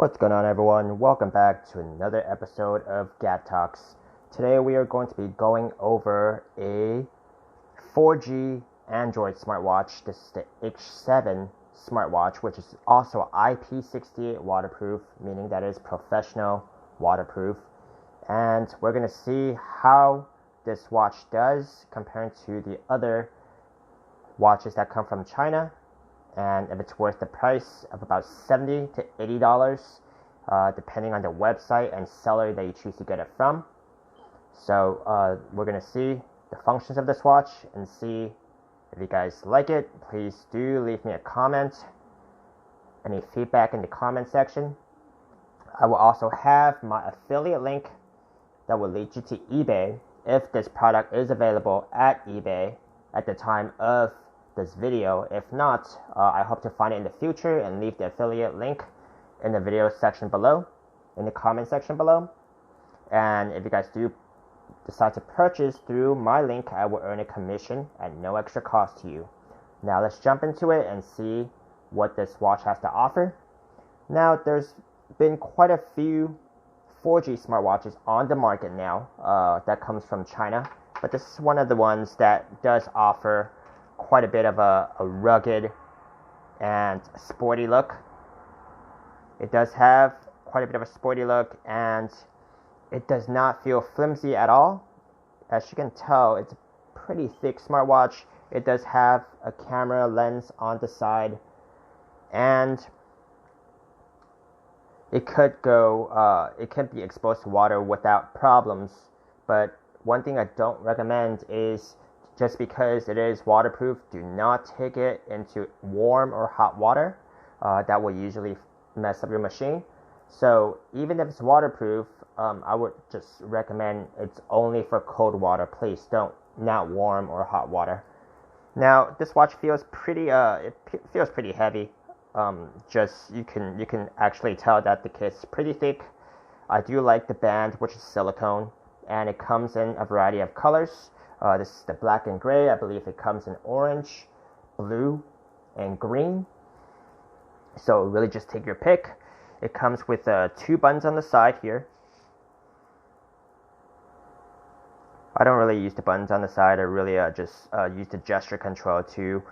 What's going on, everyone? Welcome back to another episode of Gad Talks. Today we are going to be going over a 4G Android smartwatch. This is the H7 smartwatch, which is also IP68 waterproof, meaning that it is professional waterproof. And we're going to see how this watch does compared to the other watches that come from China, and if it's worth the price of about $70 to $80, depending on the website and seller that you choose to get it from. So we're going to see the functions of this watch and see if you guys like it. Please do leave me a comment, any feedback in the comment section. I will also have my affiliate link that will lead you to eBay if this product is available at eBay at the time of this video. If not, I hope to find it in the future and leave the affiliate link in the video section below, in the comment section below. And if you guys do decide to purchase through my link, I will earn a commission at no extra cost to you. Now let's jump into it and see what this watch has to offer. Now there's been quite a few 4G smartwatches on the market now that comes from China, but this is one of the ones that does offer quite a bit of a rugged and sporty look. It does have quite a bit of a sporty look, and it does not feel flimsy at all. As you can tell, it's a pretty thick smartwatch. It does have a camera lens on the side, and it could be exposed to water without problems. But one thing I don't recommend is, just because it is waterproof, do not take it into warm or hot water. That will usually mess up your machine. So even if it's waterproof, I would just recommend it's only for cold water. Please don't, not warm or hot water. Now this watch feels pretty feels pretty heavy. Just you can actually tell that the case is pretty thick. I do like the band, which is silicone, and it comes in a variety of colors. This is the black and gray. I believe it comes in orange, blue, and green. So really just take your pick. It comes with two buttons on the side here. I don't really use the buttons on the side. I really just use the gesture control to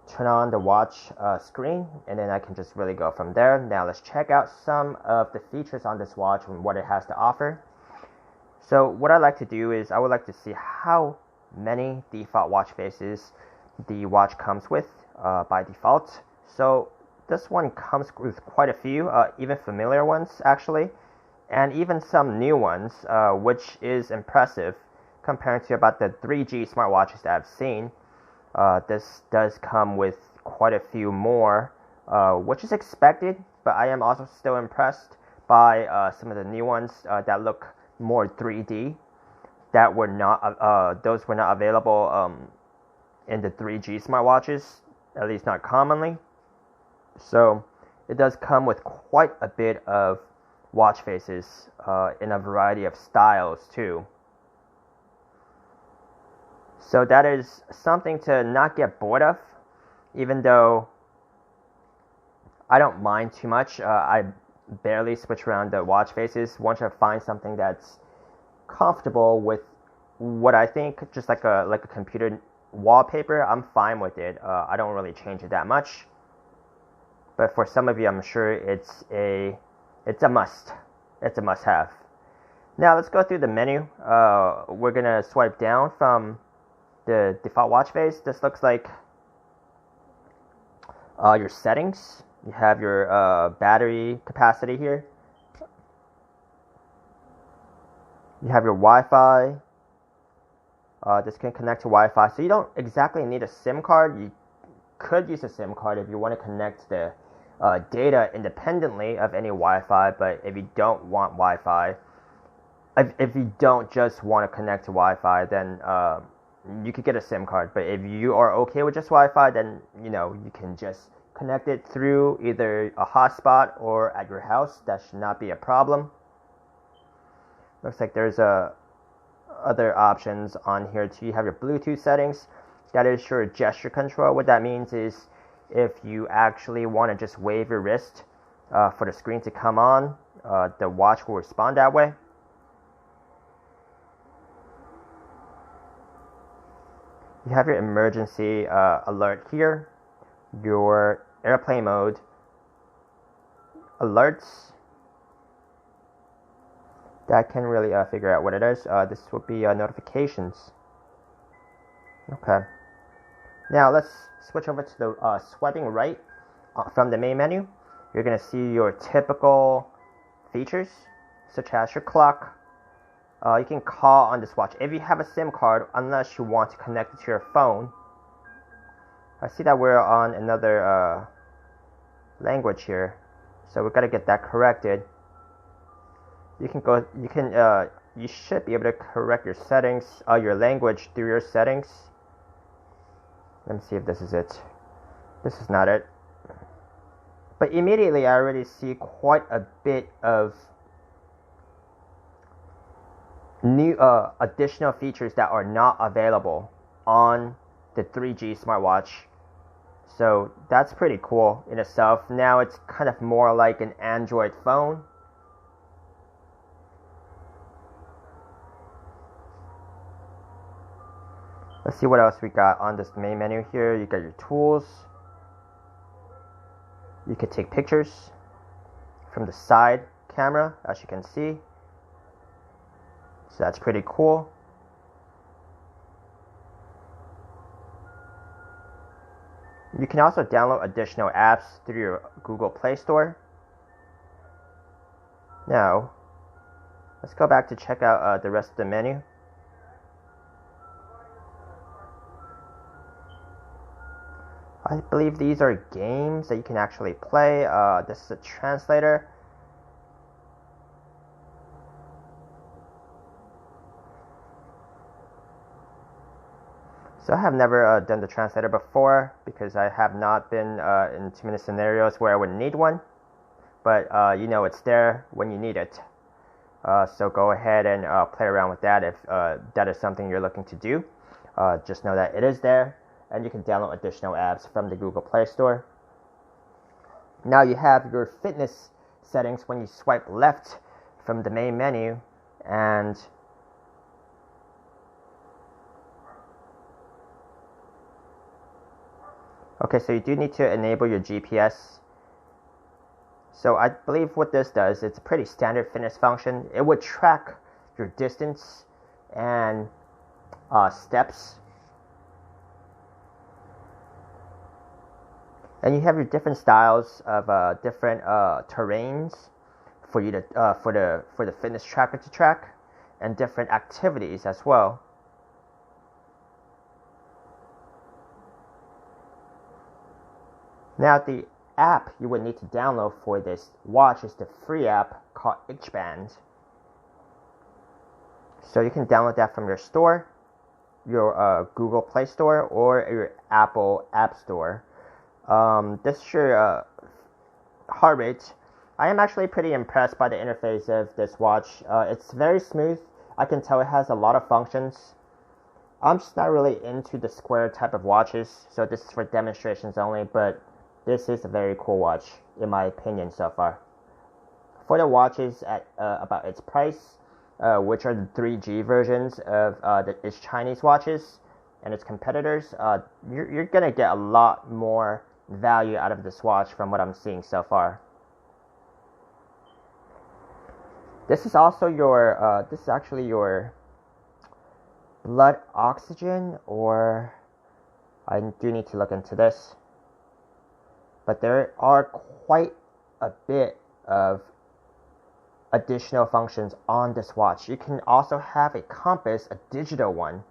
turn on the watch screen, and then I can just really go from there. Now let's check out some of the features on this watch and what it has to offer. So what I like to do is I would like to see how many default watch faces the watch comes with by default. So this one comes with quite a few, even familiar ones actually, and even some new ones, which is impressive compared to about the 3G smartwatches that I've seen. This does come with quite a few more, which is expected, but I am also still impressed by some of the new ones that look more 3D. That were not those were not available in the 3G smartwatches, at least not commonly. So it does come with quite a bit of watch faces in a variety of styles too. So that is something to not get bored of, even though I don't mind too much. I barely switch around the watch faces. Once I find something that's comfortable with what I think, just like a computer wallpaper, I'm fine with it. I don't really change it that much. But for some of you, I'm sure it's a must. It's a must-have. Now let's go through the menu. We're gonna swipe down from the default watch face. This looks like your settings. You have your battery capacity here. You have your Wi-Fi. This can connect to Wi-Fi, so you don't exactly need a SIM card. You could use a SIM card if you want to connect the data independently of any Wi-Fi, but if you don't want Wi-Fi, if you don't just want to connect to Wi-Fi, then you could get a SIM card. But if you are okay with just Wi-Fi, then you can just connect it through either a hotspot or at your house. That should not be a problem. Looks like there's other options on here too. You have your Bluetooth settings. That is your gesture control. What that means is if you actually want to just wave your wrist for the screen to come on. The watch will respond that way. You have your emergency alert here, your airplane mode alerts. That can really figure out what it is. This would be notifications. Okay. Now let's switch over to the swiping right from the main menu. You're going to see your typical features, such as your clock. You can call on this watch if you have a SIM card, unless you want to connect it to your phone. I see that we're on another language here, so we've got to get that corrected. You should be able to correct your settings, your language through your settings. Let me see if this is it. This is not it. But immediately I already see quite a bit of new additional features that are not available on the 3G smartwatch. So that's pretty cool in itself. Now it's kind of more like an Android phone. Let's see what else we got on this main menu here. You got your tools. You could take pictures from the side camera, as you can see. So that's pretty cool. You can also download additional apps through your Google Play Store. Now, let's go back to check out the rest of the menu. I believe these are games that you can actually play. This is a translator. So I have never done the translator before because I have not been in too many scenarios where I would need one. But you know it's there when you need it. So go ahead and play around with that if that is something you're looking to do. Just know that it is there. And you can download additional apps from the Google Play Store. Now you have your fitness settings when you swipe left from the main menu, and okay, so you do need to enable your GPS. So I believe what this does, it's a pretty standard fitness function. It would track your distance and steps. And you have your different styles of different terrains for you to for the fitness tracker to track, and different activities as well. Now the app you would need to download for this watch is the free app called H-Band. So you can download that from your store, your Google Play Store, or your Apple App Store. This is your heart rate. I am actually pretty impressed by the interface of this watch. It's very smooth. I can tell it has a lot of functions. I'm just not really into the square type of watches, so this is for demonstrations only, but this is a very cool watch, in my opinion so far. For the watches at about its price, which are the 3G versions of its Chinese watches and its competitors, you're going to get a lot more value out of this watch from what I'm seeing so far. This is also your, this is actually your blood oxygen, or I do need to look into this. But there are quite a bit of additional functions on this watch. You can also have a compass, a digital one,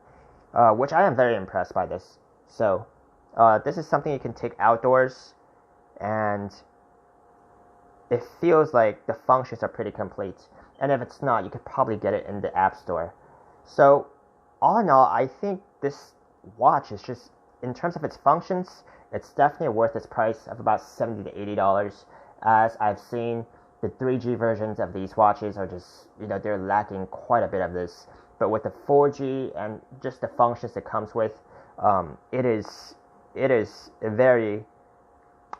which I am very impressed by this. So this is something you can take outdoors, and it feels like the functions are pretty complete. And if it's not, you could probably get it in the App Store. So all in all, I think this watch is just, in terms of its functions, it's definitely worth its price of about $70 to $80. As I've seen, the 3G versions of these watches are just, they're lacking quite a bit of this. But with the 4G and just the functions it comes with, it is very,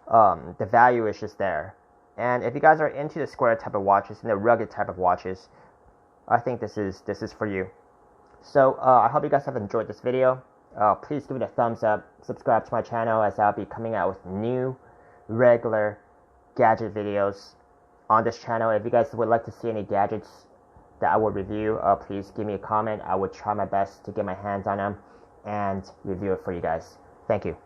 the value is just there. And if you guys are into the square type of watches and the rugged type of watches, I think this is for you. So I hope you guys have enjoyed this video. Please give it a thumbs up, subscribe to my channel, as I'll be coming out with new regular gadget videos on this channel. If you guys would like to see any gadgets that I will review, please give me a comment. I will try my best to get my hands on them and review it for you guys. Thank you.